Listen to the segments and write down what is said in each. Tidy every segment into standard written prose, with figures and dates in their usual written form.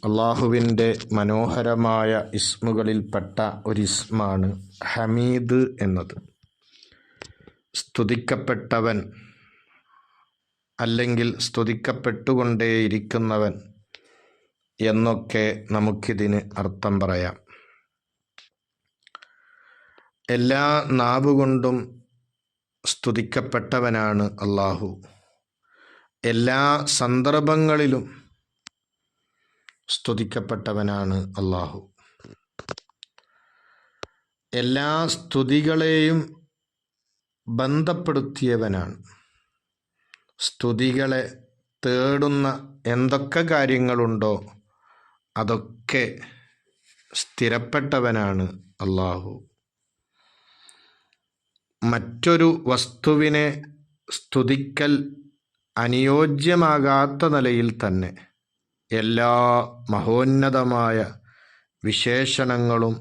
അള്ളാഹുവിൻ്റെ മനോഹരമായ ഇസ്മുകളിൽപ്പെട്ട ഒരു ഇസ്മാണ് ഹമീദ് എന്നത്. സ്തുതിക്കപ്പെട്ടവൻ അല്ലെങ്കിൽ സ്തുതിക്കപ്പെട്ടുകൊണ്ടേയിരിക്കുന്നവൻ എന്നൊക്കെ നമുക്കിതിന് അർത്ഥം പറയാം. എല്ലാ നാവുകൊണ്ടും സ്തുതിക്കപ്പെട്ടവനാണ് അള്ളാഹു. എല്ലാ സന്ദർഭങ്ങളിലും സ്തുതിക്കപ്പെട്ടവനാണ് അള്ളാഹു. എല്ലാ സ്തുതികളെയും ബന്ധപ്പെടുത്തിയവനാണ്. സ്തുതികളെ തേടുന്ന എന്തൊക്കെ കാര്യങ്ങളുണ്ടോ അതൊക്കെ സ്ഥിരപ്പെട്ടവനാണ് അള്ളാഹു. മറ്റൊരു വസ്തുവിനെ സ്തുതിക്കൽ അനുയോജ്യമാകാത്ത നിലയിൽ തന്നെ എല്ലാ മഹോന്നതമായ വിശേഷണങ്ങളും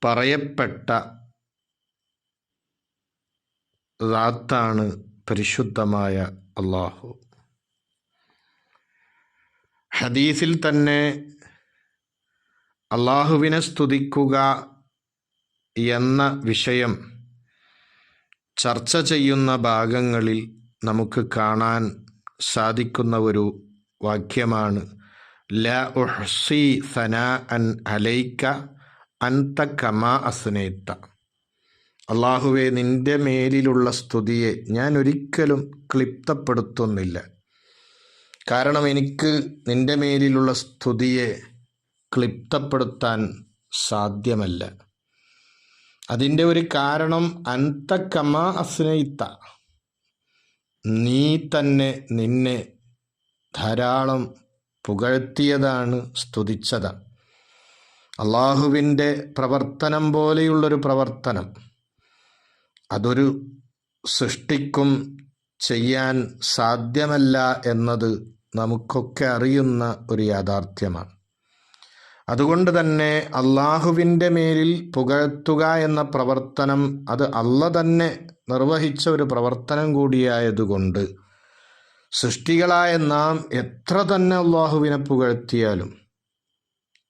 പറയപ്പെട്ട ദാത്താണ് പരിശുദ്ധമായ അള്ളാഹു. ഹദീസിൽ തന്നെ അള്ളാഹുവിനെ സ്തുതിക്കുക എന്ന വിഷയം ചർച്ച ചെയ്യുന്ന ഭാഗങ്ങളിൽ നമുക്ക് കാണാൻ സാധിക്കുന്ന ഒരു വാക്യമാണ് ലാ ഉഹ്സി സനാഅൻ അലൈക അൻത കമാ അസ്നൈത. അള്ളാഹുവെ, നിൻ്റെ മേലിലുള്ള സ്തുതിയെ ഞാൻ ഒരിക്കലും ക്ലിപ്തപ്പെടുത്തുന്നില്ല. കാരണം എനിക്ക് നിൻ്റെ മേലിലുള്ള സ്തുതിയെ ക്ലിപ്തപ്പെടുത്താൻ സാധ്യമല്ല. അതിൻ്റെ ഒരു കാരണം അൻത കമാ അസ്നൈത, നീ തന്നെ നിന്നെ ധാരാളം പുകഴ്ത്തിയതാണ്, സ്തുതിച്ചതാണ്. അള്ളാഹുവിൻ്റെ പ്രവർത്തനം പോലെയുള്ളൊരു പ്രവർത്തനം അതൊരു സൃഷ്ടിക്കും ചെയ്യാൻ സാധ്യമല്ല എന്നത് നമുക്കൊക്കെ അറിയുന്ന ഒരു യാഥാർത്ഥ്യമാണ്. അതുകൊണ്ട് തന്നെ അള്ളാഹുവിൻ്റെ മേലിൽ പുകഴ്ത്തുക എന്ന പ്രവർത്തനം അത് അള്ളാഹ് തന്നെ നിർവഹിച്ച ഒരു പ്രവർത്തനം കൂടിയായതുകൊണ്ട് സൃഷ്ടികളായ നാം എത്ര തന്നെ അള്ളാഹുവിനെ പുകഴ്ത്തിയാലും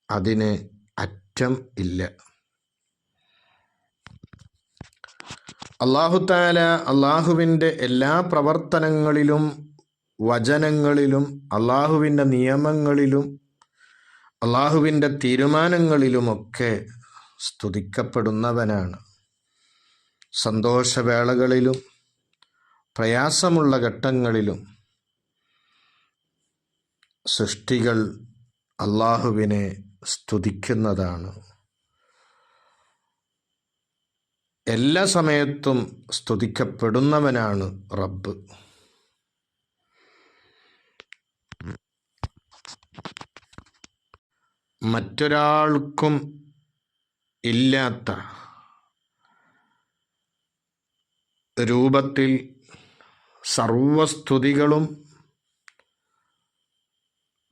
അതിന് അറ്റം ഇല്ല. അല്ലാഹു തആല അള്ളാഹുവിൻ്റെ എല്ലാ പ്രവർത്തനങ്ങളിലും വചനങ്ങളിലും അള്ളാഹുവിൻ്റെ നിയമങ്ങളിലും അള്ളാഹുവിൻ്റെ തീരുമാനങ്ങളിലുമൊക്കെ സ്തുതിക്കപ്പെടുന്നവനാണ്. സന്തോഷവേളകളിലും പ്രയാസമുള്ള ഘട്ടങ്ങളിലും സൃഷ്ടികൾ അള്ളാഹുവിനെ സ്തുതിക്കുന്നതാണ്. എല്ലാ സമയത്തും സ്തുതിക്കപ്പെടുന്നവനാണ് റബ്ബ്. മറ്റൊരാൾക്കും ഇല്ലാത്ത രൂപത്തിൽ സർവസ്തുതികളും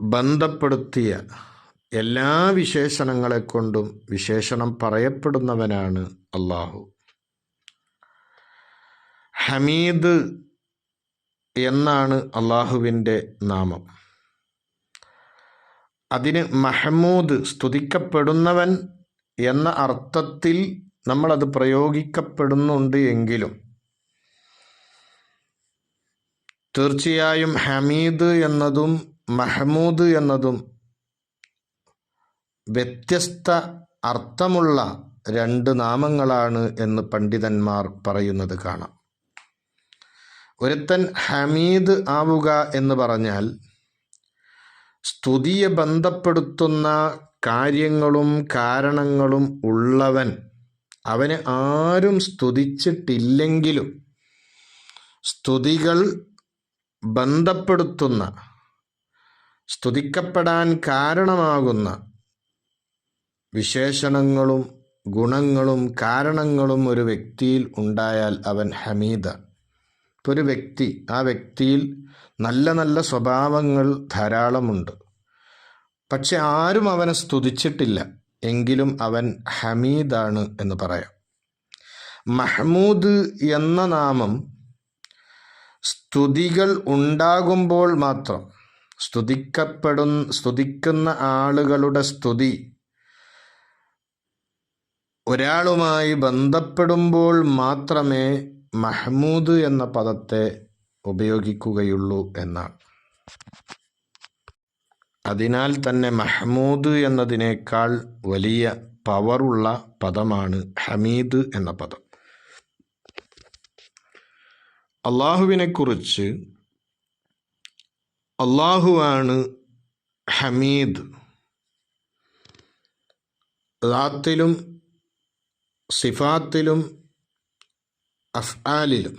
ബന്ധപ്പെടുത്തിയ എല്ലാ വിശേഷണങ്ങളെക്കൊണ്ടും വിശേഷണം പറയപ്പെടുന്നവനാണ് അള്ളാഹു. ഹമീദ് എന്നാണ് അള്ളാഹുവിൻ്റെ നാമം. അതിന് മഹമൂദ്, സ്തുതിക്കപ്പെടുന്നവൻ എന്ന അർത്ഥത്തിൽ നമ്മളത് പ്രയോഗിക്കപ്പെടുന്നുണ്ട് എങ്കിലും തീർച്ചയായും ഹമീദ് എന്നതും മഹമൂദ് എന്നതും വ്യത്യസ്ത അർത്ഥമുള്ള രണ്ട് നാമങ്ങളാണ് എന്ന് പണ്ഡിതന്മാർ പറയുന്നത് കാണാം. ഒരുത്തൻ ഹമീദ് ആവുക എന്ന് പറഞ്ഞാൽ സ്തുതിയെ ബന്ധപ്പെടുത്തുന്ന കാര്യങ്ങളും കാരണങ്ങളും ഉള്ളവൻ. അവനെ ആരും സ്തുതിച്ചിട്ടില്ലെങ്കിലും സ്തുതികൾ ബന്ധപ്പെടുത്തുന്ന, സ്തുതിക്കപ്പെടാൻ കാരണമാകുന്ന വിശേഷണങ്ങളും ഗുണങ്ങളും കാരണങ്ങളും ഒരു വ്യക്തിയിൽ ഉണ്ടായാൽ അവൻ ഹമീദാണ്. ഇപ്പോൾ ഒരു വ്യക്തി, ആ വ്യക്തിയിൽ നല്ല നല്ല സ്വഭാവങ്ങൾ ധാരാളമുണ്ട്, പക്ഷെ ആരും അവനെ സ്തുതിച്ചിട്ടില്ല, എങ്കിലും അവൻ ഹമീദാണ് എന്ന് പറയാം. മഹ്മൂദ് എന്ന നാമം സ്തുതികൾ ഉണ്ടാകുമ്പോൾ മാത്രം, സ്തുതിക്കുന്ന ആളുകളുടെ സ്തുതി ഒരാളുമായി ബന്ധപ്പെടുമ്പോൾ മാത്രമേ മഹ്മൂദ് എന്ന പദത്തെ ഉപയോഗിക്കുകയുള്ളൂ എന്നാണ്. അതിനാൽ തന്നെ മഹ്മൂദ് എന്നതിനേക്കാൾ വലിയ പവറുള്ള പദമാണ് ഹമീദ് എന്ന പദം. അള്ളാഹുവിനെക്കുറിച്ച് അള്ളാഹുവാണ് ഹമീദ്, ദാത്തിലും സിഫാത്തിലും അഫ്ആലിലും,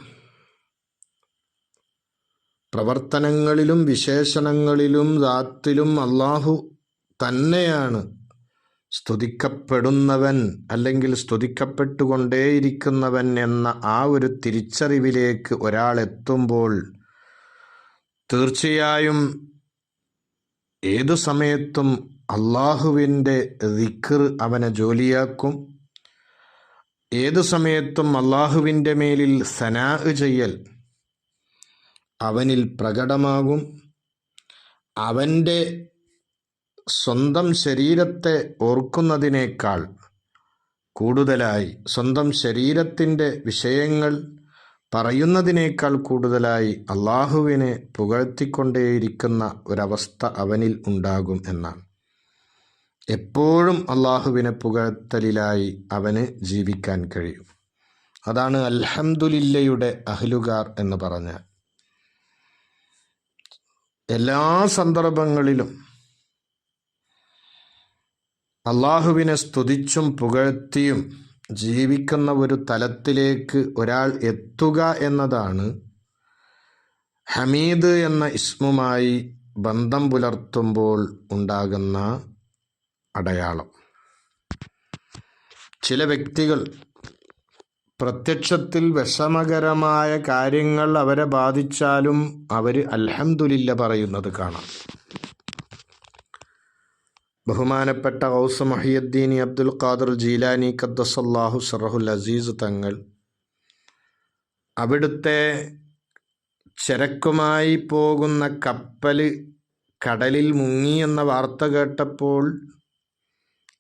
പ്രവർത്തനങ്ങളിലും വിശേഷണങ്ങളിലും ദാത്തിലും അള്ളാഹു തന്നെയാണ് സ്തുതിക്കപ്പെടുന്നവൻ അല്ലെങ്കിൽ സ്തുതിക്കപ്പെട്ടുകൊണ്ടേയിരിക്കുന്നവൻ എന്ന ആ ഒരു തിരിച്ചറിവിലേക്ക് ഒരാൾ എത്തുമ്പോൾ തീർച്ചയായും ഏതു സമയത്തും അള്ളാഹുവിൻ്റെ ദിക്ർ അവനെ ജോലിയാക്കും. ഏതു സമയത്തും അള്ളാഹുവിൻ്റെ മേലിൽ സനാ ചെയ്യൽ അവനിൽ പ്രകടമാകും. അവൻ്റെ സ്വന്തം ശരീരത്തെ ഓർക്കുന്നതിനേക്കാൾ കൂടുതലായി, സ്വന്തം ശരീരത്തിൻ്റെ വിഷയങ്ങൾ പറയുന്നതിനേക്കാൾ കൂടുതലായി അള്ളാഹുവിനെ പുകഴ്ത്തിക്കൊണ്ടേയിരിക്കുന്ന ഒരവസ്ഥ അവനിൽ ഉണ്ടാകും എന്നാണ്. എപ്പോഴും അള്ളാഹുവിനെ പുകഴ്ത്തലിലായി അവന് ജീവിക്കാൻ കഴിയും. അതാണ് അൽഹംദുലില്ലയുടെ അഹ്ലുകാർ എന്ന് പറഞ്ഞാൽ. എല്ലാ സന്ദർഭങ്ങളിലും അള്ളാഹുവിനെ സ്തുതിച്ചും പുകഴ്ത്തിയും ജീവിക്കുന്ന ഒരു തലത്തിലേക്ക് ഒരാൾ എത്തുക എന്നതാണ് ഹമീദ് എന്ന ഇസ്മുമായി ബന്ധം പുലർത്തുമ്പോൾ ഉണ്ടാകുന്ന അടയാളം. ചില വ്യക്തികൾ പ്രത്യക്ഷത്തിൽ വിഷമകരമായ കാര്യങ്ങൾ അവരെ ബാധിച്ചാലും അവർ അൽഹംദുലില്ല പറയുന്നത് കാണാം. ബഹുമാനപ്പെട്ട ഗൗസ് മുഹിയുദ്ദീൻ അബ്ദുൽ ഖാദിർ ജീലാനി ഖദ്ദസല്ലാഹു സിറഹുൽ അസീസ് തങ്ങൾ അവിടുത്തെ ചരക്കുമായി പോകുന്ന കപ്പൽ കടലിൽ മുങ്ങി എന്ന വാർത്ത കേട്ടപ്പോൾ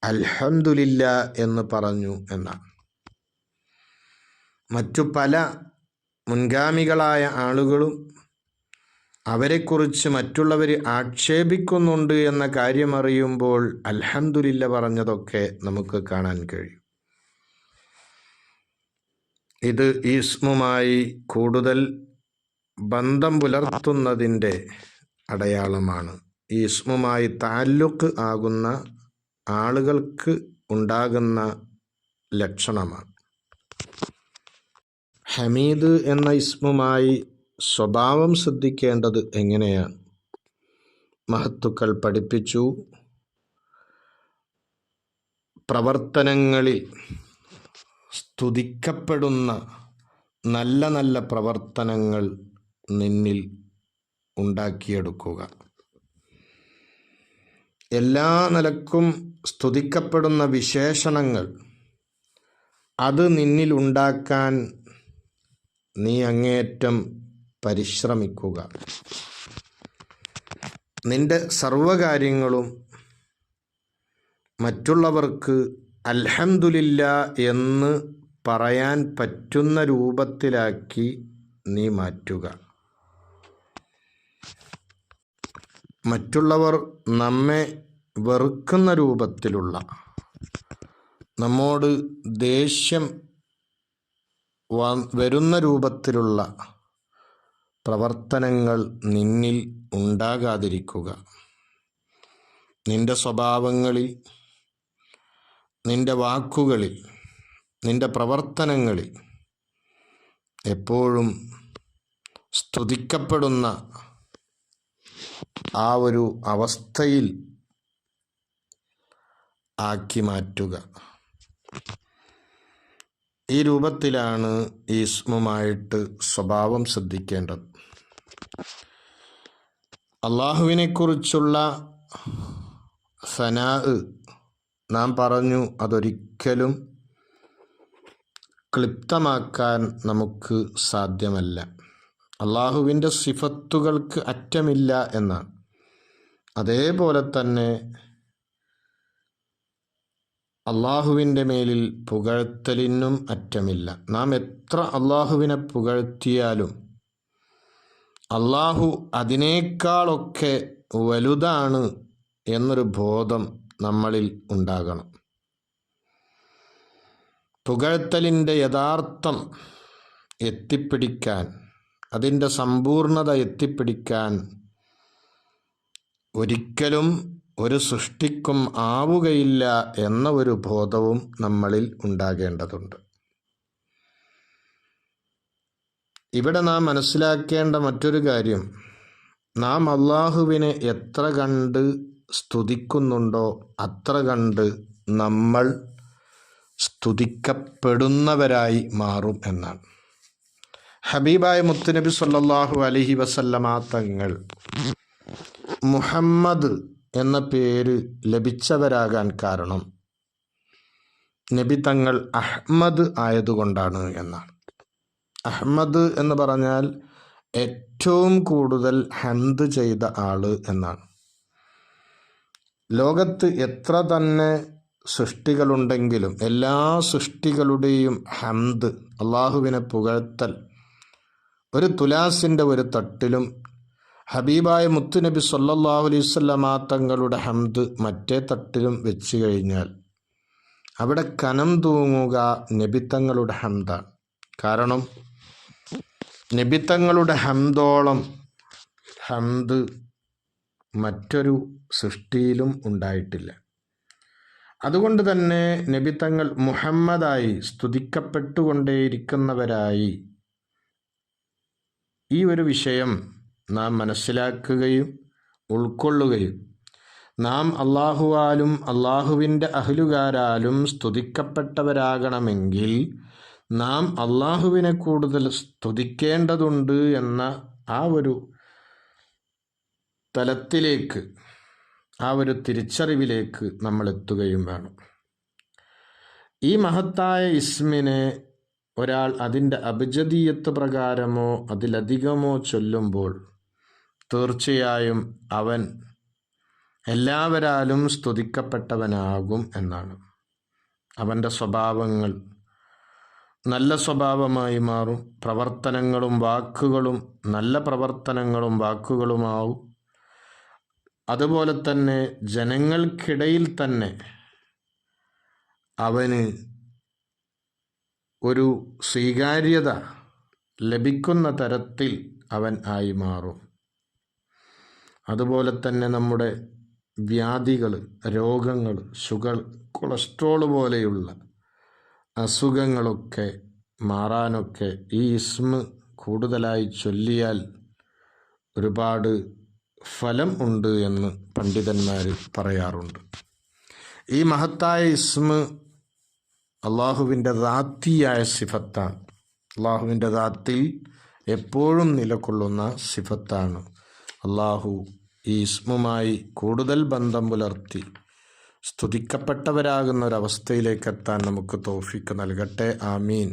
അൽഹംദുലില്ല എന്ന് പറഞ്ഞു എന്നാണ്. മറ്റു പല മുൻഗാമികളായ ആളുകളും അവരെക്കുറിച്ച് മറ്റുള്ളവർ ആക്ഷേപിക്കുന്നുണ്ട് എന്ന കാര്യം അറിയുമ്പോൾ അൽഹംദുലില്ല പറഞ്ഞതൊക്കെ നമുക്ക് കാണാൻ കഴിയും. ഇത് ഈ ഇസ്മുമായി കൂടുതൽ ബന്ധം പുലർത്തുന്നതിൻ്റെ അടയാളമാണ്. ഈ ഇസ്മുമായി താല്ലുക്ക് ആകുന്ന ആളുകൾക്ക് ഉണ്ടാകുന്ന ലക്ഷണമാണ്. ഹമീദ് എന്ന ഇസ്മുമായി സ്വഭാവം ശ്രദ്ധിക്കേണ്ടത് എങ്ങനെയാണ്? മഹത്തുക്കൾ പഠിപ്പിച്ചു, പ്രവർത്തനങ്ങളിൽ സ്തുതിക്കപ്പെടുന്ന നല്ല നല്ല പ്രവർത്തനങ്ങൾ നിന്നിൽ ഉണ്ടാക്കിയെടുക്കുക. എല്ലാ നിലക്കും സ്തുതിക്കപ്പെടുന്ന വിശേഷണങ്ങൾ അത് നിന്നിൽ ഉണ്ടാക്കാൻ നീ അങ്ങേയറ്റം പരിശ്രമിക്കുക. നിന്റെ സർവകാര്യങ്ങളും മറ്റുള്ളവർക്ക് അൽഹംദുലില്ല എന്ന് പറയാൻ പറ്റുന്ന രൂപത്തിലാക്കി നീ മാറ്റുക. മറ്റുള്ളവർ നമ്മെ വെറുക്കുന്ന രൂപത്തിലുള്ള, നമ്മോട് ദേഷ്യം വരുന്ന രൂപത്തിലുള്ള പ്രവർത്തനങ്ങൾ നിന്നിൽ ഉണ്ടാകാതിരിക്കുക. നിന്റെ സ്വഭാവങ്ങളിൽ, നിന്റെ വാക്കുകളിൽ, നിന്റെ പ്രവർത്തനങ്ങളിൽ എപ്പോഴും സ്തുതിക്കപ്പെടുന്ന ആ ഒരു അവസ്ഥയിൽ ആക്കി മാറ്റുക. ഈ രൂപത്തിലാണ് ഈ ഇസ്മുമായിട്ട് സ്വഭാവം ശ്രദ്ധിക്കേണ്ടത്. അള്ളാഹുവിനെക്കുറിച്ചുള്ള സനാ നാം പറഞ്ഞു, അതൊരിക്കലും ക്ലിപ്തമാക്കാൻ നമുക്ക് സാധ്യമല്ല. അള്ളാഹുവിൻ്റെ സിഫത്തുകൾക്ക് അറ്റമില്ല എന്നാണ്. അതേപോലെ തന്നെ അള്ളാഹുവിൻ്റെ മേലിൽ പുകഴ്ത്തലിനും അറ്റമില്ല. നാം എത്ര അള്ളാഹുവിനെ പുകഴ്ത്തിയാലും അള്ളാഹു അതിനേക്കാളൊക്കെ വലുതാണ് എന്നൊരു ബോധം നമ്മളിൽ ഉണ്ടാകണം. പുകഴ്ത്തലിൻ്റെ യഥാർത്ഥം എത്തിപ്പിടിക്കാൻ, അതിൻ്റെ സമ്പൂർണത എത്തിപ്പിടിക്കാൻ ഒരിക്കലും ഒരു സൃഷ്ടിക്കും ആവുകയില്ല എന്ന ഒരു ബോധവും നമ്മളിൽ ഉണ്ടാകേണ്ടതുണ്ട്. ഇവിടെ നാം മനസ്സിലാക്കേണ്ട മറ്റൊരു കാര്യം, നാം അള്ളാഹുവിനെ എത്ര കണ്ട് സ്തുതിക്കുന്നുണ്ടോ അത്ര കണ്ട് നമ്മൾ സ്തുതിക്കപ്പെടുന്നവരായി മാറും എന്നാണ്. ഹബീബായ മുത്തുനബി സല്ലല്ലാഹു അലൈഹി വസല്ലമ തങ്ങൾ മുഹമ്മദ് എന്ന പേര് ലഭിച്ചവരാകാൻ കാരണം നബി തങ്ങൾ അഹ്മദ് ആയതുകൊണ്ടാണ് എന്നാണ്. അഹ്മദ് എന്ന് പറഞ്ഞാൽ ഏറ്റവും കൂടുതൽ ഹംദ് ചെയ്ത ആള് എന്നാണ്. ലോകത്ത് എത്ര തന്നെ സൃഷ്ടികളുണ്ടെങ്കിലും എല്ലാ സൃഷ്ടികളുടെയും ഹംദ്, അള്ളാഹുവിനെ പുകഴ്ത്തൽ, ഒരു തുലാസിൻ്റെ ഒരു തട്ടിലും ഹബീബായ മുത്തുനബി സല്ലല്ലാഹു അലൈഹി വസല്ലമ തങ്ങളുടെ ഹംദ് മറ്റേ തട്ടിലും വെച്ച് കഴിഞ്ഞാൽ അവിടെ കനം തൂങ്ങുക നബിത്തങ്ങളുടെ ഹംദാണ്. കാരണം നബിത്തങ്ങളുടെ ഹംദോളം ഹംദ് മറ്റൊരു സൃഷ്ടിയിലും ഉണ്ടായിട്ടില്ല. അതുകൊണ്ട് തന്നെ നബിത്തങ്ങൾ മുഹമ്മദായി സ്തുതിക്കപ്പെട്ടുകൊണ്ടേയിരിക്കുന്നവരായി ഈ ഒരു വിഷയം നാം മനസ്സിലാക്കുകയും ഉൾക്കൊള്ളുകയും നാം അള്ളാഹുവാലും അള്ളാഹുവിൻ്റെ അഹ്ലുകാരാലും സ്തുതിക്കപ്പെട്ടവരാകണമെങ്കിൽ നാം അള്ളാഹുവിനെ കൂടുതൽ സ്തുതിക്കേണ്ടതുണ്ട് എന്ന ആ ഒരു തലത്തിലേക്ക്, ആ ഒരു തിരിച്ചറിവിലേക്ക് നമ്മൾ എത്തുകയും വേണം. ഈ മഹത്തായ ഇസ്മിനെ ഒരാൾ അതിൻ്റെ അബ്ജദീയത്ത് പ്രകാരമോ അതിലധികമോ ചൊല്ലുമ്പോൾ തീർച്ചയായും അവൻ എല്ലാവരാലും സ്തുതിക്കപ്പെട്ടവനാകും എന്നാണ്. അവൻ്റെ സ്വഭാവങ്ങൾ നല്ല സ്വഭാവമായി മാറും. പ്രവർത്തനങ്ങളും വാക്കുകളും നല്ല പ്രവർത്തനങ്ങളും വാക്കുകളുമാവും. അതുപോലെ തന്നെ ജനങ്ങൾക്കിടയിൽ തന്നെ അവന് ഒരു സ്വീകാര്യത ലഭിക്കുന്ന തരത്തിൽ അവൻ ആയി മാറും. അതുപോലെ തന്നെ നമ്മുടെ വ്യാധികൾ, രോഗങ്ങൾ, ഷുഗർ, കൊളസ്ട്രോൾ പോലെയുള്ള അസുഖങ്ങളൊക്കെ മാറാനൊക്കെ ഈ ഇസ്മ് കൂടുതലായി ചൊല്ലിയാൽ ഒരുപാട് ഫലം ഉണ്ട് എന്ന് പണ്ഡിതന്മാർ പറയാറുണ്ട്. ഈ മഹത്തായ ഇസ്മ് അള്ളാഹുവിൻ്റെ ദാത്തിയായ സിഫത്താണ്. അള്ളാഹുവിൻ്റെ ദാത്തിൽ എപ്പോഴും നിലകൊള്ളുന്ന സിഫത്താണ്. അള്ളാഹു ഈ ഇസ്മുമായി കൂടുതൽ ബന്ധം പുലർത്തി സ്തുതിക്കപ്പെട്ടവരാകുന്ന ഒരവസ്ഥയിലേക്കെത്താൻ നമുക്ക് തൗഫീക്ക് നൽകട്ടെ. ആമീൻ.